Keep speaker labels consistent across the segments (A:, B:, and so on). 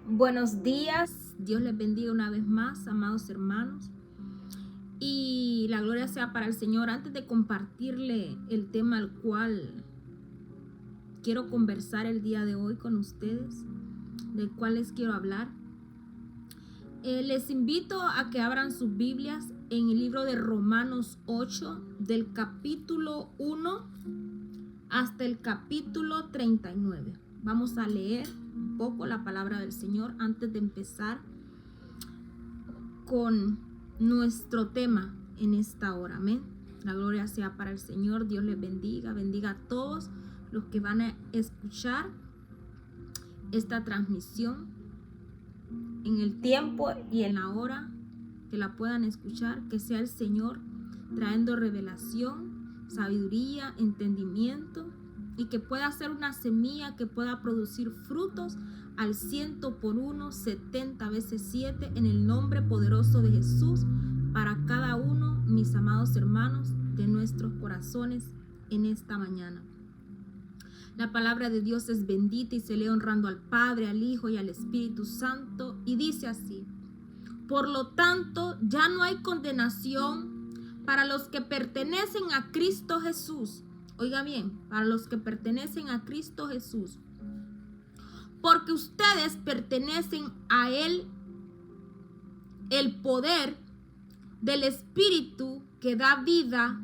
A: Buenos días, Dios les bendiga una vez más, amados hermanos, y la gloria sea para el Señor. Antes de compartirle el tema al cual quiero conversar el día de hoy con ustedes, del cual les quiero hablar, les invito a que abran sus Biblias en el libro de Romanos 8, del capítulo 1 hasta el capítulo 39. Vamos a leer un poco la palabra del Señor antes de empezar con nuestro tema en esta hora. Amén. La gloria sea para el Señor. Dios les bendiga. Bendiga a todos los que van a escuchar esta transmisión en el tiempo y en la hora que la puedan escuchar. Que sea el Señor trayendo revelación, sabiduría, entendimiento, y que pueda ser una semilla que pueda producir frutos al 100 por 1, 70 veces 7, en el nombre poderoso de Jesús, para cada uno, mis amados hermanos, de nuestros corazones en esta mañana. La palabra de Dios es bendita y se lee honrando al Padre, al Hijo y al Espíritu Santo, y dice así: por lo tanto, ya no hay condenación para los que pertenecen a Cristo Jesús. Oiga bien, para los que pertenecen a Cristo Jesús, porque ustedes pertenecen a Él. El poder del Espíritu que da vida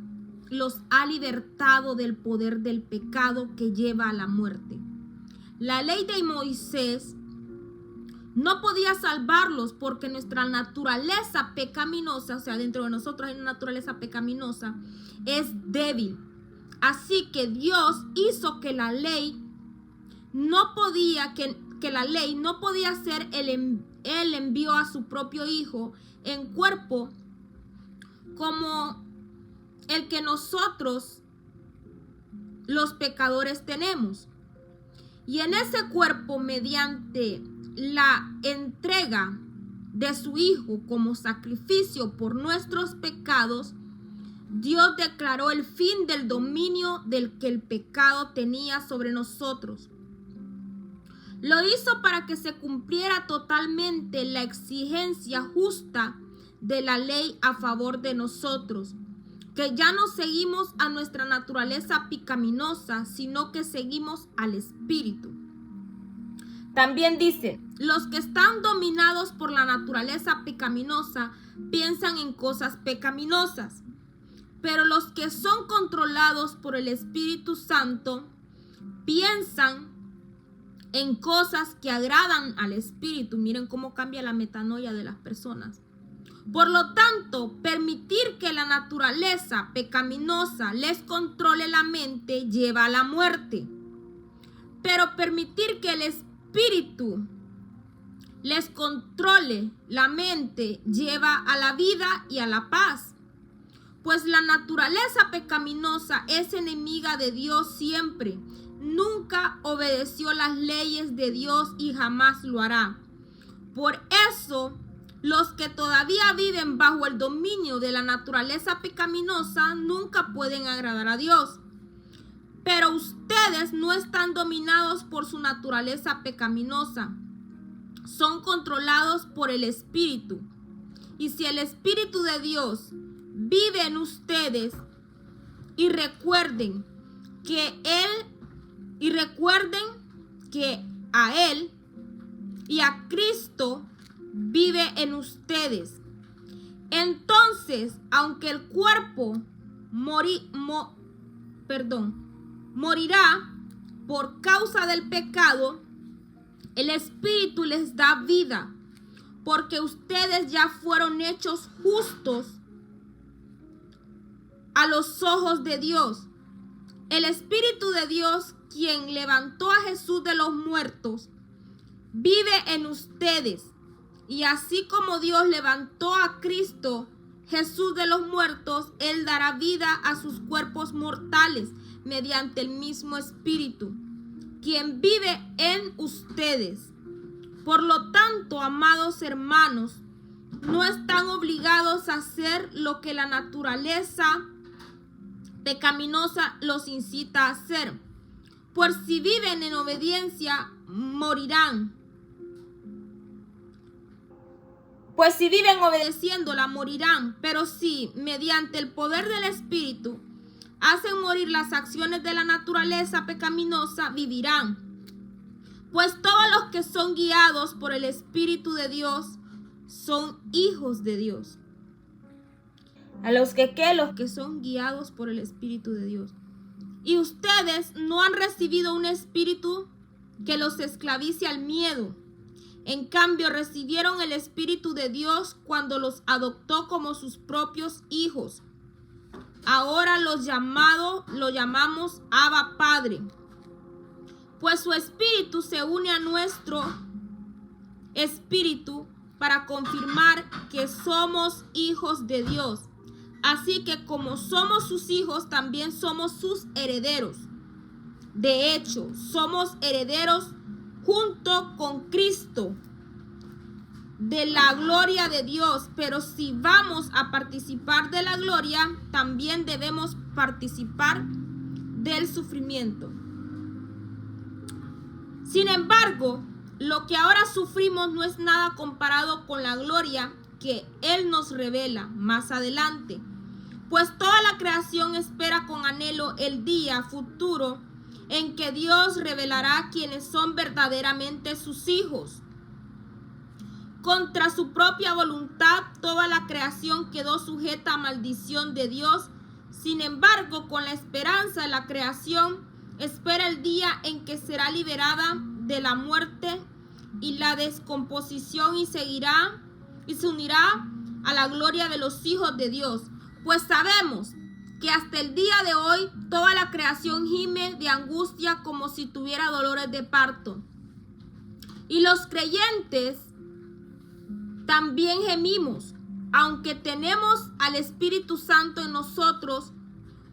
A: los ha libertado del poder del pecado que lleva a la muerte. La ley de Moisés no podía salvarlos porque nuestra naturaleza pecaminosa, o sea, dentro de nosotros hay una naturaleza pecaminosa, es débil. Así que Dios hizo que la ley no podía, que la ley no podía ser, Él envió a su propio Hijo en cuerpo como el que nosotros, los pecadores, tenemos. Y en ese cuerpo, mediante la entrega de su Hijo como sacrificio por nuestros pecados, Dios declaró el fin del dominio del que el pecado tenía sobre nosotros. Lo hizo para que se cumpliera totalmente la exigencia justa de la ley a favor de nosotros, que ya no seguimos a nuestra naturaleza pecaminosa, sino que seguimos al Espíritu. También dice: los que están dominados por la naturaleza pecaminosa piensan en cosas pecaminosas, pero los que son controlados por el Espíritu Santo piensan en cosas que agradan al Espíritu. Miren cómo cambia la metanoia de las personas. Por lo tanto, permitir que la naturaleza pecaminosa les controle la mente lleva a la muerte. Pero permitir que el Espíritu les controle la mente lleva a la vida y a la paz. Pues la naturaleza pecaminosa es enemiga de Dios siempre. Nunca obedeció las leyes de Dios y jamás lo hará. Por eso, los que todavía viven bajo el dominio de la naturaleza pecaminosa nunca pueden agradar a Dios. Pero ustedes no están dominados por su naturaleza pecaminosa. Son controlados por el Espíritu. Y si el Espíritu de Dios vive en ustedes, y recuerden que a Él y a Cristo vive en ustedes. Entonces, aunque el cuerpo morirá por causa del pecado, el Espíritu les da vida, porque ustedes ya fueron hechos justos a los ojos de Dios. El Espíritu de Dios, quien levantó a Jesús de los muertos, vive en ustedes. Y así como Dios levantó a Cristo Jesús de los muertos, Él dará vida a sus cuerpos mortales mediante el mismo Espíritu, quien vive en ustedes. Por lo tanto, amados hermanos, no están obligados a hacer lo que la naturaleza pecaminosa los incita a hacer. Pues si viven en obediencia, morirán. Pues si viven obedeciéndola, morirán. Pero si, mediante el poder del Espíritu, hacen morir las acciones de la naturaleza pecaminosa, vivirán. Pues todos los que son guiados por el Espíritu de Dios son hijos de Dios. A los que son guiados por el Espíritu de Dios. Y ustedes no han recibido un espíritu que los esclavice al miedo. En cambio, recibieron el Espíritu de Dios cuando los adoptó como sus propios hijos. Ahora lo llamamos Abba Padre. Pues su Espíritu se une a nuestro Espíritu para confirmar que somos hijos de Dios. Así que como somos sus hijos, también somos sus herederos. De hecho, somos herederos junto con Cristo de la gloria de Dios. Pero si vamos a participar de la gloria, también debemos participar del sufrimiento. Sin embargo, lo que ahora sufrimos no es nada comparado con la gloria que Él nos revela más adelante. Pues toda la creación espera con anhelo el día futuro en que Dios revelará quiénes son verdaderamente sus hijos. Contra su propia voluntad, toda la creación quedó sujeta a maldición de Dios. Sin embargo, con la esperanza de la creación, espera el día en que será liberada de la muerte y la descomposición y se unirá a la gloria de los hijos de Dios. Pues sabemos que hasta el día de hoy toda la creación gime de angustia como si tuviera dolores de parto. Y los creyentes también gemimos, aunque tenemos al Espíritu Santo en nosotros,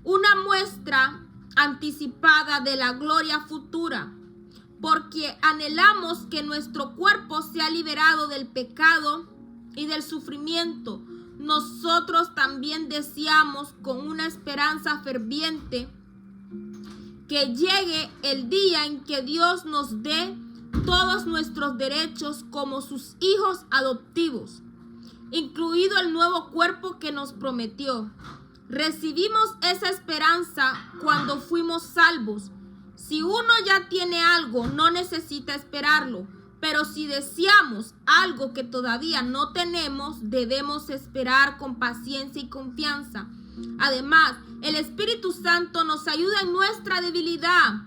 A: una muestra anticipada de la gloria futura, porque anhelamos que nuestro cuerpo sea liberado del pecado y del sufrimiento. Nosotros también deseamos con una esperanza ferviente que llegue el día en que Dios nos dé todos nuestros derechos como sus hijos adoptivos, incluido el nuevo cuerpo que nos prometió. Recibimos esa esperanza cuando fuimos salvos. Si uno ya tiene algo, no necesita esperarlo. Pero si deseamos algo que todavía no tenemos, debemos esperar con paciencia y confianza. Además, el Espíritu Santo nos ayuda en nuestra debilidad.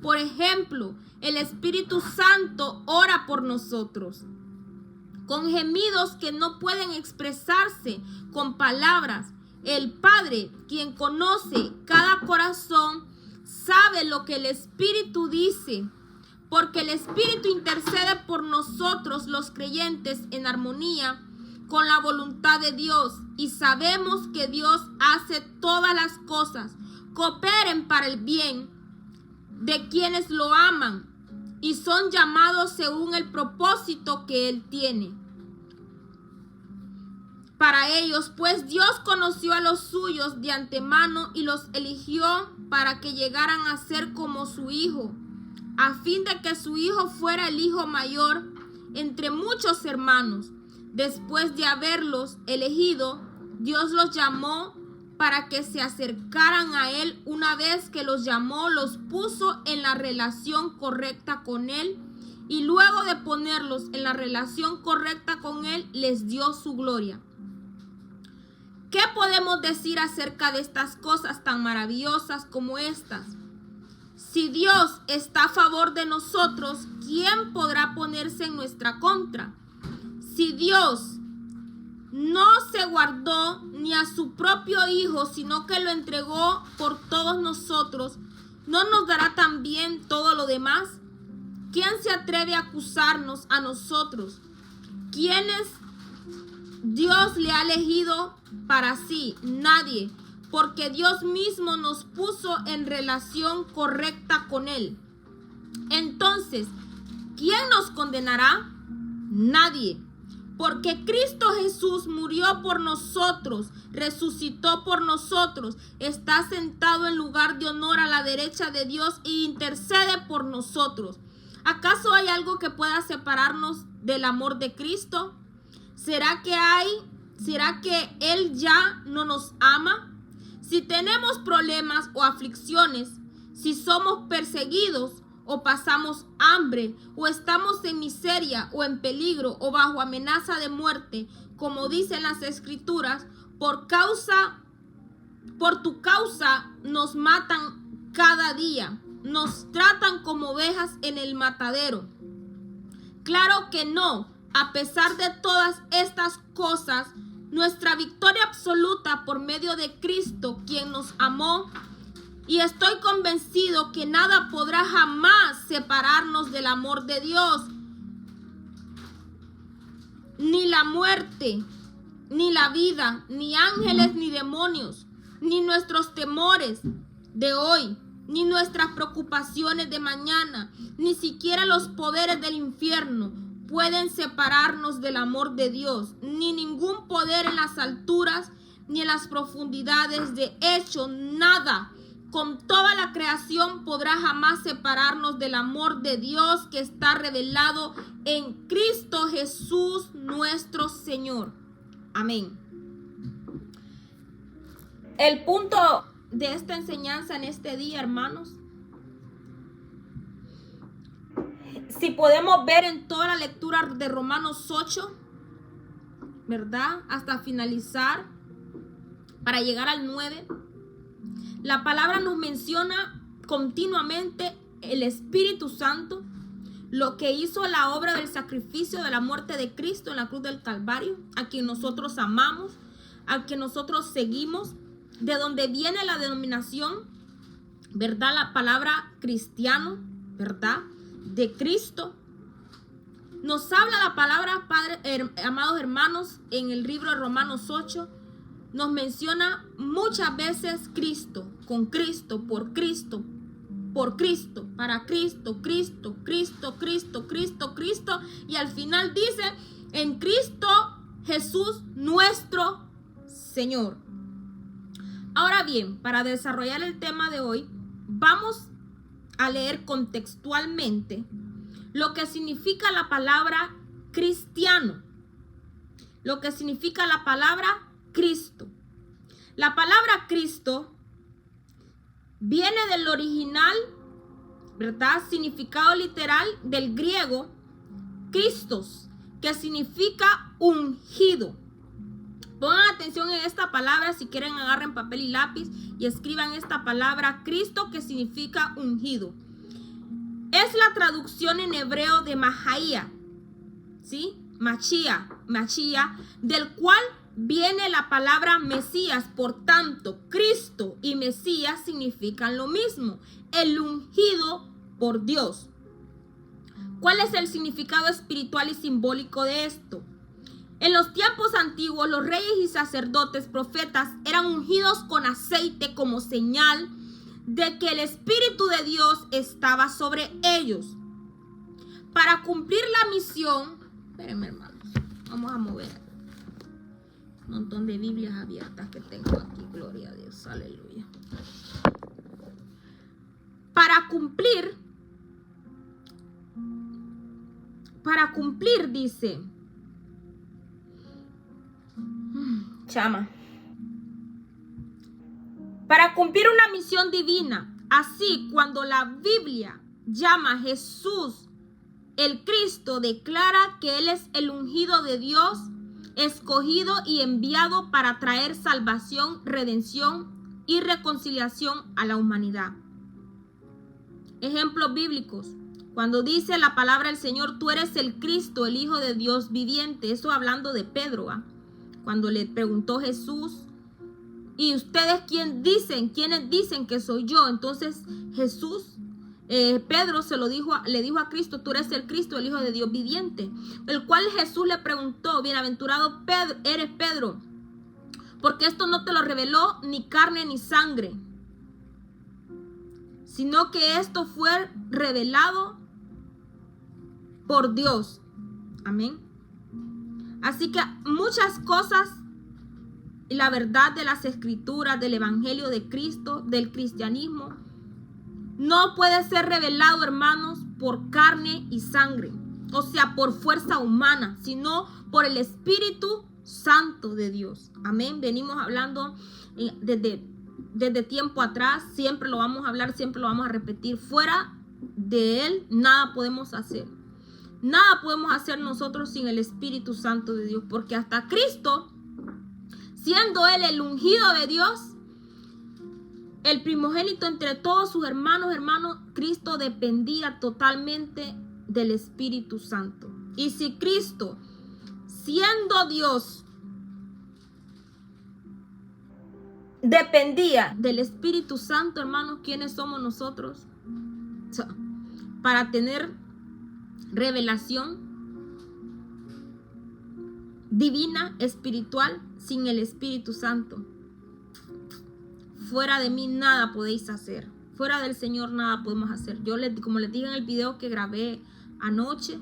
A: Por ejemplo, el Espíritu Santo ora por nosotros con gemidos que no pueden expresarse con palabras. El Padre, quien conoce cada corazón, sabe lo que el Espíritu dice, porque el Espíritu intercede por nosotros los creyentes en armonía con la voluntad de Dios. Y sabemos que Dios hace todas las cosas cooperen para el bien de quienes lo aman y son llamados según el propósito que Él tiene para ellos. Pues Dios conoció a los suyos de antemano y los eligió para que llegaran a ser como su Hijo, a fin de que su Hijo fuera el hijo mayor entre muchos hermanos. Después de haberlos elegido, Dios los llamó para que se acercaran a Él. Una vez que los llamó, los puso en la relación correcta con Él, y luego de ponerlos en la relación correcta con Él, les dio su gloria. ¿Qué podemos decir acerca de estas cosas tan maravillosas como estas? Si Dios está a favor de nosotros, ¿quién podrá ponerse en nuestra contra? Si Dios no se guardó ni a su propio Hijo, sino que lo entregó por todos nosotros, ¿no nos dará también todo lo demás? ¿Quién se atreve a acusarnos a nosotros? ¿Quiénes Dios le ha elegido para sí? Nadie, porque Dios mismo nos puso en relación correcta con Él. Entonces, ¿quién nos condenará? Nadie, porque Cristo Jesús murió por nosotros, resucitó por nosotros, está sentado en lugar de honor a la derecha de Dios e intercede por nosotros. ¿Acaso hay algo que pueda separarnos del amor de Cristo? ¿Será que Él ya no nos ama? Si tenemos problemas o aflicciones, si somos perseguidos o pasamos hambre, o estamos en miseria o en peligro o bajo amenaza de muerte, como dicen las Escrituras, por tu causa nos matan cada día, nos tratan como ovejas en el matadero. Claro que no. A pesar de todas estas cosas, nuestra victoria absoluta por medio de Cristo, quien nos amó, y estoy convencido que nada podrá jamás separarnos del amor de Dios. Ni la muerte, ni la vida, ni ángeles, ni demonios, ni nuestros temores de hoy, ni nuestras preocupaciones de mañana, ni siquiera los poderes del infierno pueden separarnos del amor de Dios, ni ningún poder en las alturas, ni en las profundidades. De hecho, nada con toda la creación podrá jamás separarnos del amor de Dios que está revelado en Cristo Jesús nuestro Señor. Amén. El punto de esta enseñanza en este día, hermanos, si podemos ver en toda la lectura de Romanos 8, ¿verdad? Hasta finalizar, para llegar al 9, la palabra nos menciona continuamente el Espíritu Santo, lo que hizo la obra del sacrificio de la muerte de Cristo en la cruz del Calvario, a quien nosotros amamos, a quien nosotros seguimos, de donde viene la denominación, ¿verdad? La palabra cristiano, ¿verdad? De Cristo. Nos habla la palabra, amados hermanos, en el libro de Romanos 8, nos menciona muchas veces Cristo, con Cristo, por Cristo, para Cristo, Cristo, Cristo, Cristo, Cristo, Cristo, y al final dice, en Cristo Jesús nuestro Señor. Ahora bien, para desarrollar el tema de hoy, vamos a leer contextualmente lo que significa la palabra cristiano, lo que significa la palabra Cristo. La palabra Cristo viene del original, ¿verdad? Significado literal del griego Christos, que significa ungido. Pongan atención en esta palabra, si quieren agarren papel y lápiz y escriban esta palabra Cristo, que significa ungido. Es la traducción en hebreo de Mahaía, ¿sí? Machía, del cual viene la palabra Mesías. Por tanto, Cristo y Mesías significan lo mismo, el ungido por Dios. ¿Cuál es el significado espiritual y simbólico de esto? En los tiempos antiguos, los reyes y sacerdotes, profetas, eran ungidos con aceite como señal de que el Espíritu de Dios estaba sobre ellos. Para cumplir la misión, espérenme hermanos, vamos a mover un montón de Biblias abiertas que tengo aquí, gloria a Dios, aleluya. Para cumplir, dice, para cumplir una misión divina. Así, cuando la Biblia llama a Jesús el Cristo, declara que Él es el ungido de Dios, escogido y enviado para traer salvación, redención y reconciliación a la humanidad. Ejemplos bíblicos. Cuando dice la palabra del Señor, tú eres el Cristo, el Hijo de Dios viviente. Eso hablando de Pedro, cuando le preguntó Jesús, ¿y ustedes quiénes dicen que soy yo? Entonces Pedro le dijo a Cristo, tú eres el Cristo, el Hijo de Dios viviente. El cual Jesús le preguntó, bienaventurado eres Pedro, porque esto no te lo reveló ni carne ni sangre, sino que esto fue revelado por Dios. Amén. Así que muchas cosas y la verdad de las Escrituras, del Evangelio de Cristo, del cristianismo, no puede ser revelado, hermanos, por carne y sangre. o sea, por fuerza humana, sino por el Espíritu Santo de Dios. Amén. Venimos hablando desde tiempo atrás, siempre lo vamos a hablar, siempre lo vamos a repetir. Fuera de Él, nada podemos hacer. Nada podemos hacer nosotros sin el Espíritu Santo de Dios, porque hasta Cristo, siendo Él el ungido de Dios, el primogénito entre todos sus hermanos, Cristo dependía totalmente del Espíritu Santo. Y si Cristo, siendo Dios, dependía del Espíritu Santo, hermanos, ¿quiénes somos nosotros para tener revelación divina, espiritual, sin el Espíritu Santo? Fuera de mí nada podéis hacer. Fuera del Señor nada podemos hacer. Como les dije en el video que grabé anoche,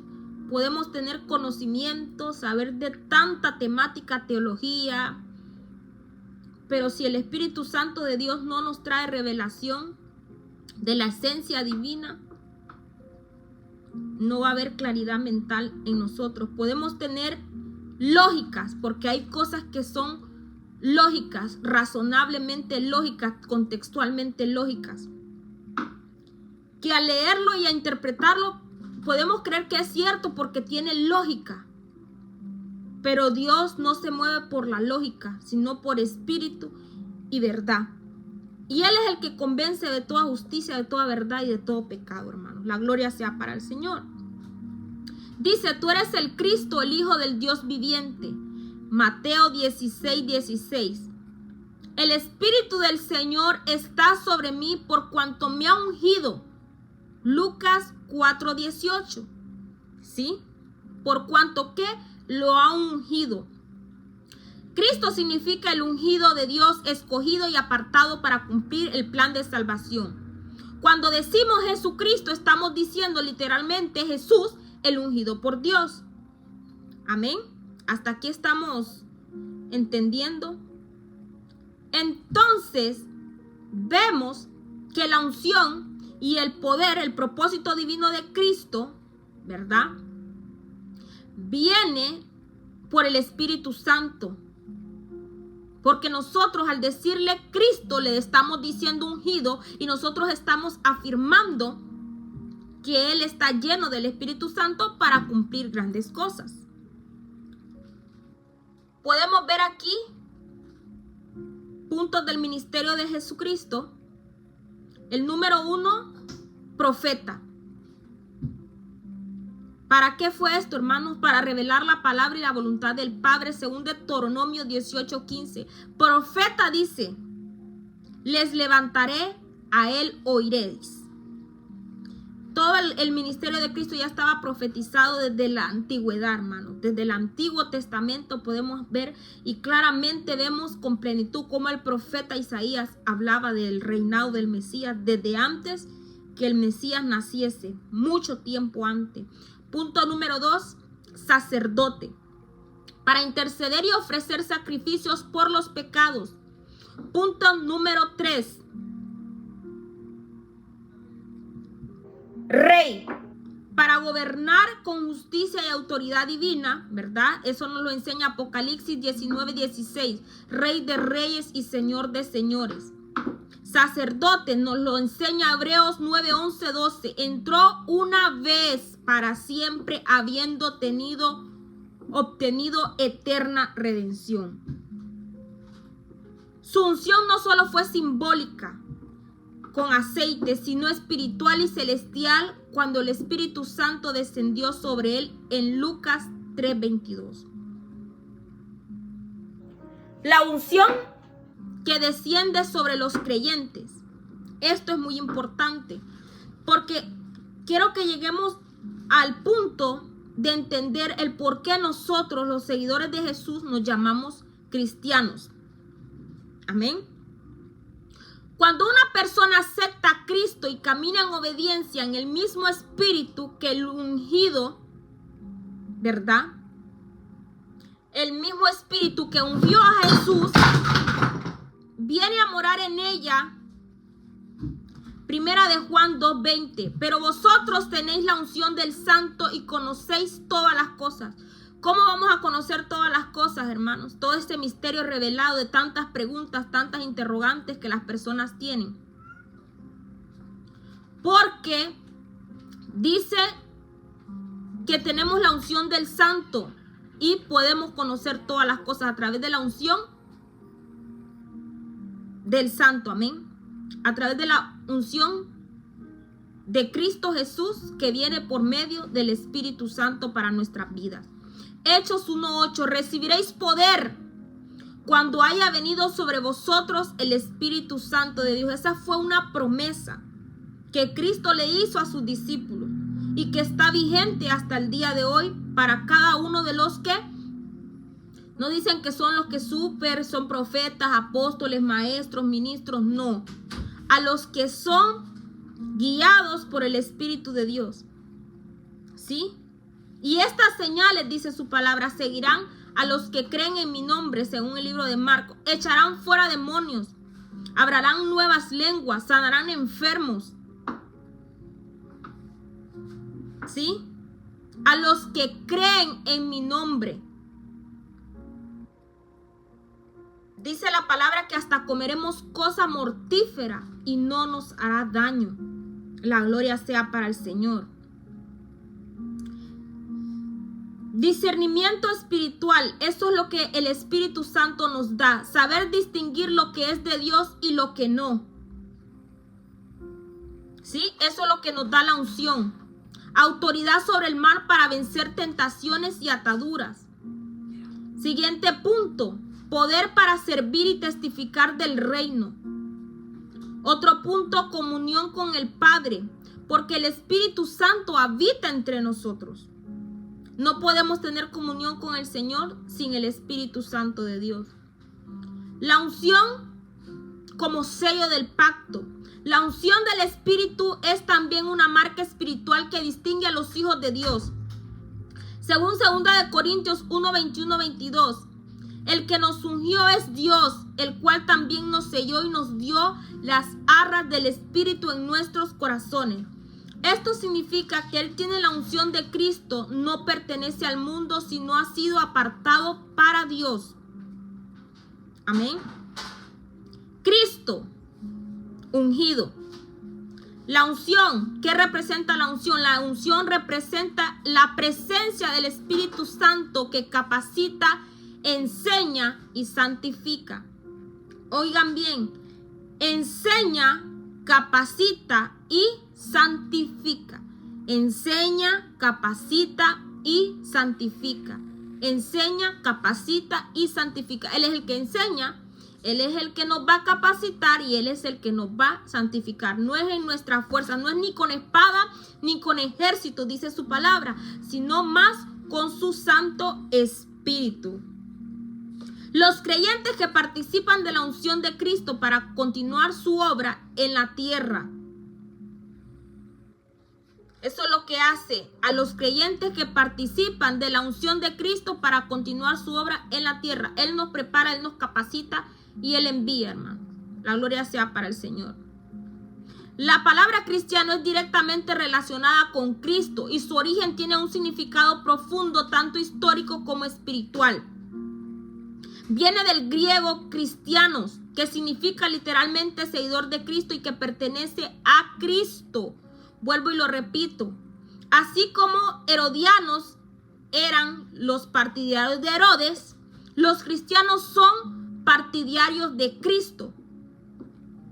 A: podemos tener conocimiento, saber de tanta temática, teología, pero si el Espíritu Santo de Dios no nos trae revelación de la esencia divina, no va a haber claridad mental en nosotros. Podemos tener lógicas, porque hay cosas que son lógicas, razonablemente lógicas, contextualmente lógicas, que al leerlo y a interpretarlo podemos creer que es cierto porque tiene lógica. Pero Dios no se mueve por la lógica, sino por espíritu y verdad. Y Él es el que convence de toda justicia, de toda verdad y de todo pecado, hermanos. La gloria sea para el Señor. Dice, tú eres el Cristo, el Hijo del Dios viviente. Mateo 16:16. El Espíritu del Señor está sobre mí por cuanto me ha ungido. Lucas 4:18. ¿Sí? Por cuanto que lo ha ungido. Cristo significa el ungido de Dios, escogido y apartado para cumplir el plan de salvación. Cuando decimos Jesucristo, estamos diciendo literalmente Jesús, el ungido por Dios. Amén. Hasta aquí estamos entendiendo. Entonces, vemos que la unción y el poder, el propósito divino de Cristo, ¿verdad?, viene por el Espíritu Santo. Porque nosotros al decirle Cristo le estamos diciendo ungido y nosotros estamos afirmando que Él está lleno del Espíritu Santo para cumplir grandes cosas. Podemos ver aquí puntos del ministerio de Jesucristo. El número 1, profeta. ¿Para qué fue esto, hermanos? Para revelar la palabra y la voluntad del Padre, según Deuteronomio 18:15. Profeta dice, les levantaré, a él oiréis. Todo el ministerio de Cristo ya estaba profetizado desde la antigüedad, hermanos. Desde el Antiguo Testamento podemos ver y claramente vemos con plenitud cómo el profeta Isaías hablaba del reinado del Mesías desde antes que el Mesías naciese, mucho tiempo antes. Punto número 2, sacerdote, para interceder y ofrecer sacrificios por los pecados. Punto número 3, rey, para gobernar con justicia y autoridad divina, ¿verdad? Eso nos lo enseña Apocalipsis 19:16, rey de reyes y señor de señores. Sacerdote nos lo enseña Hebreos 9:11-12. Entró una vez para siempre, habiendo obtenido eterna redención. Su unción no solo fue simbólica con aceite, sino espiritual y celestial cuando el Espíritu Santo descendió sobre él en Lucas 3:22. La unción que desciende sobre los creyentes. Esto es muy importante porque quiero que lleguemos al punto de entender el por qué nosotros, los seguidores de Jesús, nos llamamos cristianos. Amén. Cuando una persona acepta a Cristo y camina en obediencia en el mismo espíritu que el ungido, ¿verdad?, el mismo espíritu que ungió a Jesús, viene a morar en ella, Primera de Juan 2:20. Pero vosotros tenéis la unción del Santo y conocéis todas las cosas. ¿Cómo vamos a conocer todas las cosas, hermanos? Todo este misterio revelado de tantas preguntas, tantas interrogantes que las personas tienen. Porque dice que tenemos la unción del Santo y podemos conocer todas las cosas a través de la unción del Santo, amén. A través de la unción de Cristo Jesús que viene por medio del Espíritu Santo para nuestras vidas. Hechos 1:8, recibiréis poder cuando haya venido sobre vosotros el Espíritu Santo de Dios. Esa fue una promesa que Cristo le hizo a sus discípulos y que está vigente hasta el día de hoy para cada uno de los que no dicen que son los que son profetas, apóstoles, maestros, ministros, no. A los que son guiados por el Espíritu de Dios. ¿Sí? Y estas señales, dice su palabra, seguirán a los que creen en mi nombre, según el libro de Marcos. Echarán fuera demonios, hablarán nuevas lenguas, sanarán enfermos. ¿Sí? A los que creen en mi nombre. Dice la palabra que hasta comeremos cosa mortífera y no nos hará daño. La gloria sea para el Señor. Discernimiento espiritual, eso es lo que el Espíritu Santo nos da. Saber distinguir lo que es de Dios y lo que no. ¿Sí? Eso es lo que nos da la unción. Autoridad sobre el mal para vencer tentaciones y ataduras. Siguiente punto. Poder para servir y testificar del reino. Otro punto, comunión con el Padre, porque el Espíritu Santo habita entre nosotros. No podemos tener comunión con el Señor sin el Espíritu Santo de Dios. La unción como sello del pacto. La unción del Espíritu es también una marca espiritual que distingue a los hijos de Dios. Según 2 Corintios 1:21-22. El que nos ungió es Dios, el cual también nos selló y nos dio las arras del Espíritu en nuestros corazones. Esto significa que Él tiene la unción de Cristo, no pertenece al mundo, sino ha sido apartado para Dios. Amén. Cristo, ungido. La unción, ¿qué representa la unción? La unción representa la presencia del Espíritu Santo que capacita, enseña y santifica. Oigan bien, enseña, capacita y santifica. Enseña, capacita y santifica. Enseña, capacita y santifica. Él es el que enseña, Él es el que nos va a capacitar y Él es el que nos va a santificar. No es en nuestra fuerza, no es ni con espada ni con ejército, dice su palabra, sino más con su Santo Espíritu. Los creyentes que participan de la unción de Cristo para continuar su obra en la tierra. Eso es lo que hace a los creyentes que participan de la unción de Cristo para continuar su obra en la tierra. Él nos prepara, Él nos capacita y Él envía, hermano. La gloria sea para el Señor. La palabra cristiano es directamente relacionada con Cristo y su origen tiene un significado profundo, tanto histórico como espiritual. Viene del griego cristianos, que significa literalmente seguidor de Cristo y que pertenece a Cristo. Vuelvo y lo repito. Así como herodianos eran los partidarios de Herodes, los cristianos son partidarios de Cristo.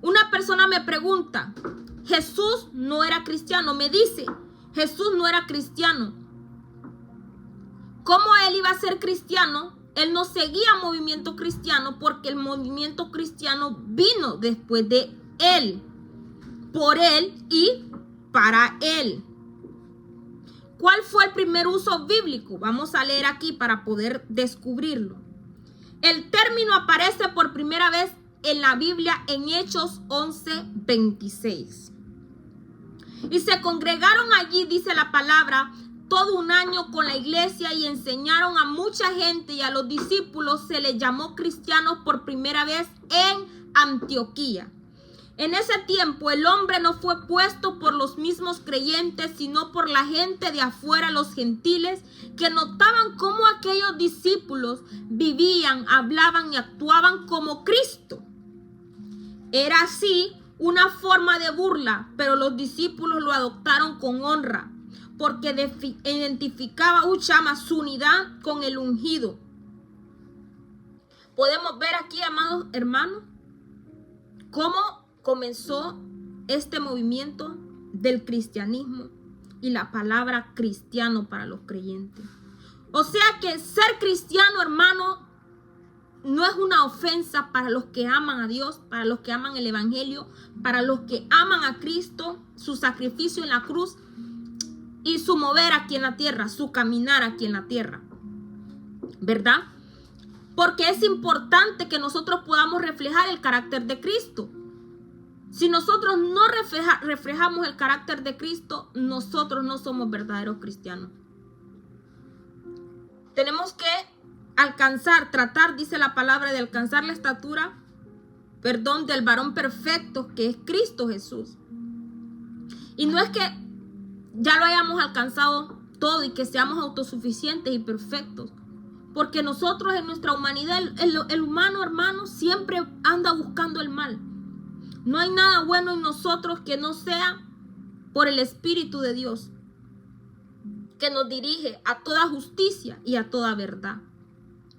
A: Una persona me pregunta, Jesús no era cristiano. Me dice, Jesús no era cristiano. ¿Cómo él iba a ser cristiano? Él no seguía movimiento cristiano porque el movimiento cristiano vino después de él, por él y para él. ¿Cuál fue el primer uso bíblico? Vamos a leer aquí para poder descubrirlo. El término aparece por primera vez en la Biblia en Hechos 11:26. Y se congregaron allí, dice la palabra, todo un año con la iglesia y enseñaron a mucha gente, y a los discípulos se les llamó cristianos por primera vez en Antioquía. En ese tiempo el hombre no fue puesto por los mismos creyentes, sino por la gente de afuera, los gentiles, que notaban cómo aquellos discípulos vivían, hablaban y actuaban como Cristo. Era así una forma de burla, pero los discípulos lo adoptaron con honra, porque identificaba su unidad con el ungido. Podemos ver aquí, amados hermanos, cómo comenzó este movimiento del cristianismo y la palabra cristiano para los creyentes. O sea que ser cristiano, hermano, no es una ofensa para los que aman a Dios, para los que aman el evangelio, para los que aman a Cristo, su sacrificio en la cruz y su mover aquí en la tierra, su caminar aquí en la tierra, ¿verdad? Porque es importante que nosotros podamos reflejar el carácter de Cristo. Si nosotros no reflejamos el carácter de Cristo, nosotros no somos verdaderos cristianos. Tenemos que tratar, dice la palabra, de alcanzar la estatura, del varón perfecto, que es Cristo Jesús. Y no es que ya lo hayamos alcanzado todo y que seamos autosuficientes y perfectos. Porque nosotros en nuestra humanidad, el humano, hermano, siempre anda buscando el mal. No hay nada bueno en nosotros que no sea por el Espíritu de Dios, que nos dirige a toda justicia y a toda verdad.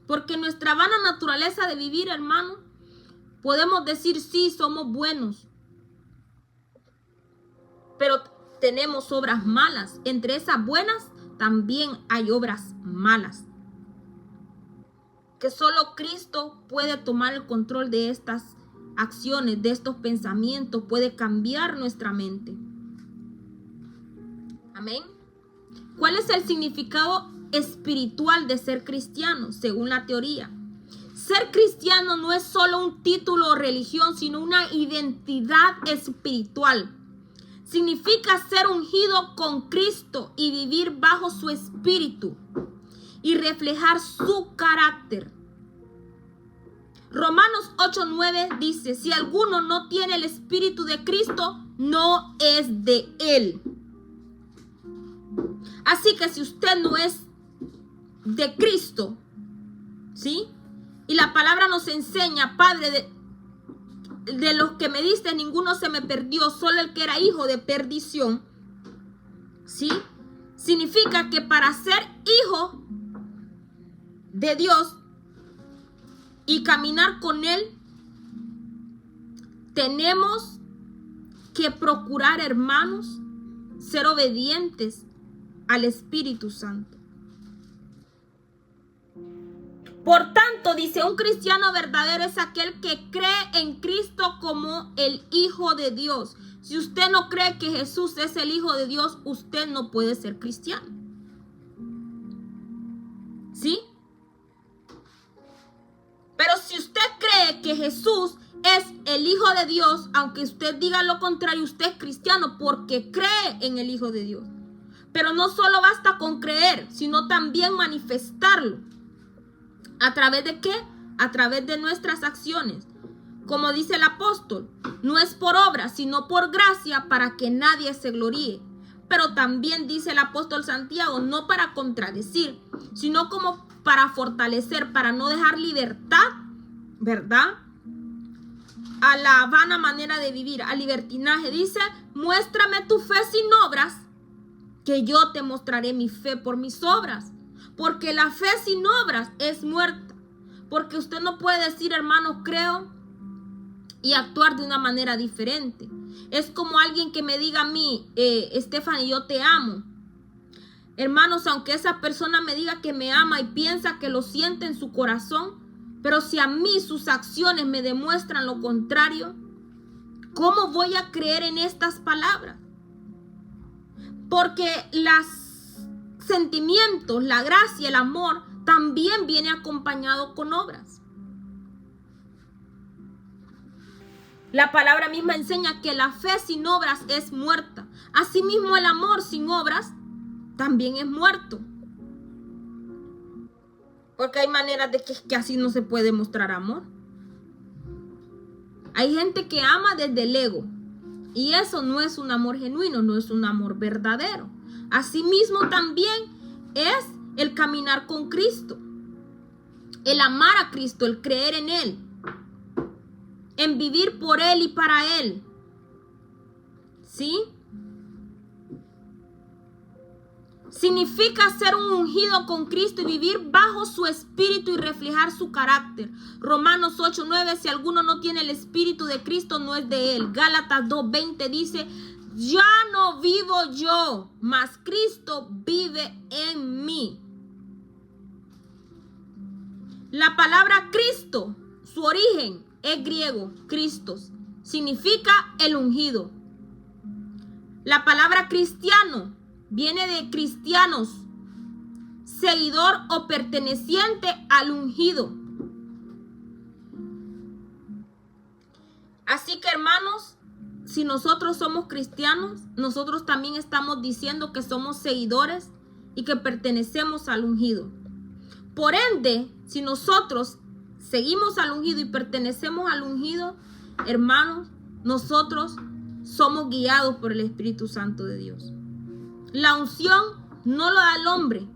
A: Porque nuestra vana naturaleza de vivir, hermano, podemos decir sí, somos buenos, pero tenemos obras malas. Entre esas buenas también hay obras malas, que solo Cristo puede tomar el control de estas acciones, de estos pensamientos, puede cambiar nuestra mente. Amén. ¿Cuál es el significado espiritual de ser cristiano? Según la teoría, ser cristiano no es solo un título o religión, sino una identidad espiritual. Significa ser ungido con Cristo y vivir bajo su espíritu y reflejar su carácter. Romanos 8:9 dice: si alguno no tiene el espíritu de Cristo, no es de él. Así que si usted no es de Cristo, ¿sí? Y la palabra nos enseña, Padre, de los que me diste, ninguno se me perdió, solo el que era hijo de perdición, ¿sí? Significa que para ser hijo de Dios y caminar con Él, tenemos que procurar, hermanos, ser obedientes al Espíritu Santo. Por tanto, dice, un cristiano verdadero es aquel que cree en Cristo como el Hijo de Dios. Si usted no cree que Jesús es el Hijo de Dios, usted no puede ser cristiano. ¿Sí? Pero si usted cree que Jesús es el Hijo de Dios, aunque usted diga lo contrario, usted es cristiano porque cree en el Hijo de Dios. Pero no solo basta con creer, sino también manifestarlo. ¿A través de qué? A través de nuestras acciones. Como dice el apóstol, no es por obra, sino por gracia, para que nadie se gloríe. Pero también dice el apóstol Santiago, no para contradecir, sino como para fortalecer, para no dejar libertad, ¿verdad?, a la vana manera de vivir, al libertinaje. Dice, muéstrame tu fe sin obras, que yo te mostraré mi fe por mis obras. Porque la fe sin obras es muerta. Porque usted no puede decir, hermano, creo, y actuar de una manera diferente. Es como alguien que me diga a mí, Stephanie, yo te amo. Hermanos, aunque esa persona me diga que me ama y piensa que lo siente en su corazón, pero si a mí sus acciones me demuestran lo contrario, ¿cómo voy a creer en estas palabras? Porque los sentimientos, la gracia, el amor, también viene acompañado con obras. La palabra misma enseña que la fe sin obras es muerta. Asimismo, el amor sin obras también es muerto. Porque hay maneras de que así no se puede mostrar amor. Hay gente que ama desde el ego. Y eso no es un amor genuino, no es un amor verdadero. Asimismo también es el caminar con Cristo. El amar a Cristo, el creer en Él. En vivir por Él y para Él. ¿Sí? Significa ser un ungido con Cristo y vivir bajo su espíritu y reflejar su carácter. Romanos 8:9, si alguno no tiene el espíritu de Cristo, no es de él. Gálatas 2:20 dice, ya no vivo yo, mas Cristo vive en mí. La palabra Cristo, su origen es griego, Christos, significa el ungido. La palabra cristiano viene de cristianos, seguidor o perteneciente al ungido. Así que, hermanos, si nosotros somos cristianos, nosotros también estamos diciendo que somos seguidores y que pertenecemos al ungido. Por ende, si nosotros seguimos al ungido y pertenecemos al ungido, hermanos, nosotros somos guiados por el Espíritu Santo de Dios. La unción no lo da el hombre.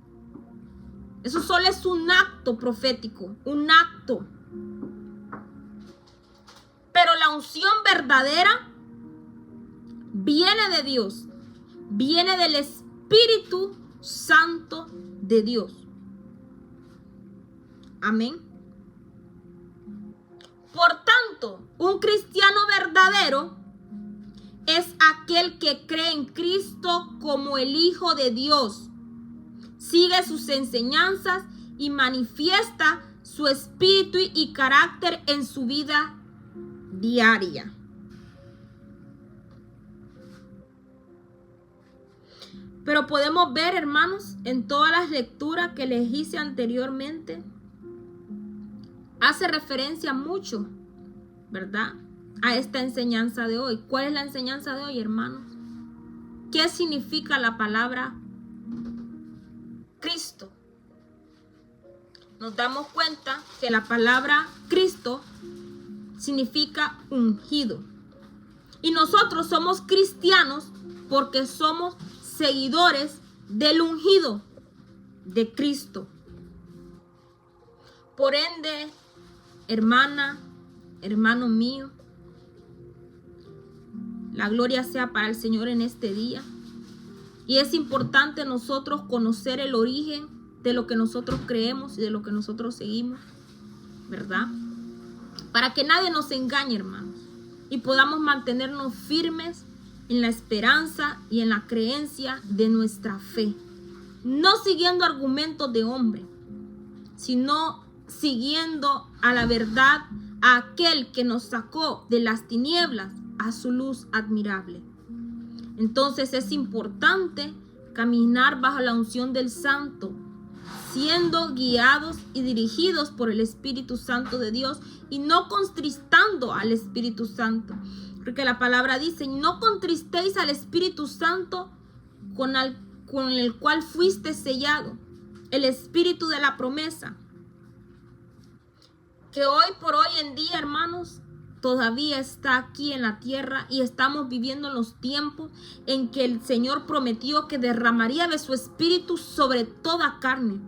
A: Eso solo es un acto profético, un acto. Pero la unción verdadera viene de Dios, viene del Espíritu Santo de Dios. Amén. Por tanto, un cristiano verdadero es aquel que cree en Cristo como el Hijo de Dios, sigue sus enseñanzas y manifiesta su espíritu y carácter en su vida diaria. Pero podemos ver, hermanos, en todas las lecturas que les hice anteriormente, hace referencia mucho, ¿verdad?, a esta enseñanza de hoy. ¿Cuál es la enseñanza de hoy, hermanos? ¿Qué significa la palabra Cristo? Nos damos cuenta que la palabra Cristo significa ungido. Y nosotros somos cristianos porque somos seguidores del ungido de Cristo. Por ende, hermana, hermano mío, la gloria sea para el Señor en este día. Y es importante nosotros conocer el origen de lo que nosotros creemos y de lo que nosotros seguimos, ¿verdad? Para que nadie nos engañe, hermanos, y podamos mantenernos firmes en la esperanza y en la creencia de nuestra fe. No siguiendo argumentos de hombre, sino siguiendo a la verdad, a aquel que nos sacó de las tinieblas a su luz admirable. Entonces es importante caminar bajo la unción del Santo, siendo guiados y dirigidos por el Espíritu Santo de Dios y no contristando al Espíritu Santo. Porque la palabra dice, no contristéis al Espíritu Santo con el cual fuiste sellado, el Espíritu de la promesa. Que hoy por hoy en día, hermanos, todavía está aquí en la tierra y estamos viviendo en los tiempos en que el Señor prometió que derramaría de su espíritu sobre toda carne.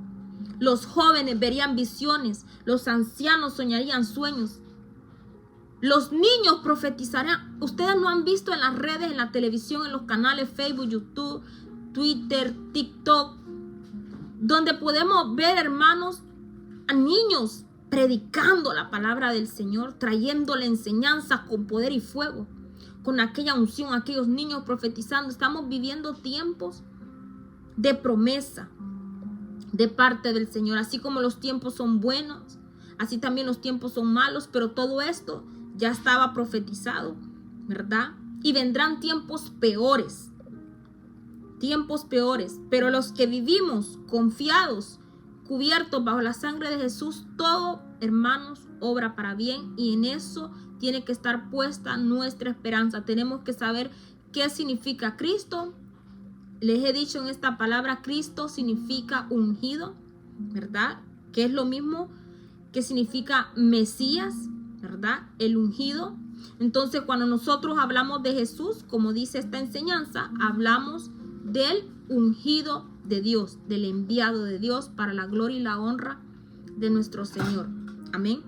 A: Los jóvenes verían visiones, los ancianos soñarían sueños, los niños profetizarán. Ustedes no han visto en las redes, en la televisión, en los canales Facebook, YouTube, Twitter, TikTok, donde podemos ver, hermanos, a niños predicando la palabra del Señor, trayéndole enseñanza con poder y fuego, con aquella unción, aquellos niños profetizando. Estamos viviendo tiempos de promesa de parte del Señor. Así como los tiempos son buenos, así también los tiempos son malos, pero todo esto ya estaba profetizado, ¿verdad? Y vendrán tiempos peores, pero los que vivimos confiados, cubiertos bajo la sangre de Jesús, todo, hermanos, obra para bien, y en eso tiene que estar puesta nuestra esperanza. Tenemos que saber qué significa Cristo. Les he dicho en esta palabra, Cristo significa ungido, ¿verdad? Que es lo mismo que significa Mesías, ¿verdad? El ungido Entonces, cuando nosotros hablamos de Jesús, como dice esta enseñanza, hablamos del ungido de Dios, del enviado de Dios para la gloria y la honra de nuestro Señor. Amén.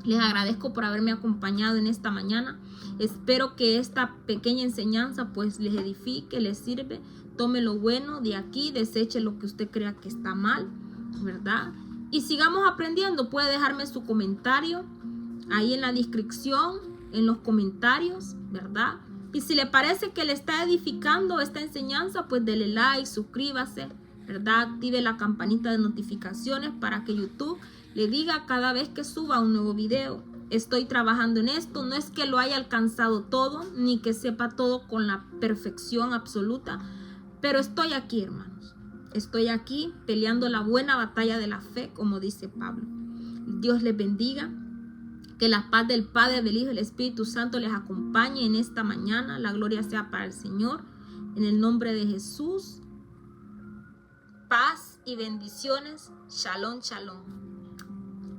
A: Les agradezco por haberme acompañado en esta mañana. Espero que esta pequeña enseñanza pues les edifique, les sirve. Tome lo bueno de aquí, deseche lo que usted crea que está mal, ¿verdad? Y sigamos aprendiendo. Puede dejarme su comentario ahí en la descripción, en los comentarios, ¿verdad? Y si le parece que le está edificando esta enseñanza, pues dele like, suscríbase, ¿verdad? Active la campanita de notificaciones para que YouTube le diga cada vez que suba un nuevo video. Estoy trabajando en esto. No es que lo haya alcanzado todo, ni que sepa todo con la perfección absoluta, pero estoy aquí, hermanos. Estoy aquí peleando la buena batalla de la fe, como dice Pablo. Dios les bendiga. Que la paz del Padre, del Hijo y del Espíritu Santo les acompañe en esta mañana. La gloria sea para el Señor. En el nombre de Jesús. Paz y bendiciones. Shalom, shalom.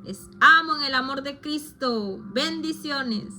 A: Les amo en el amor de Cristo. Bendiciones.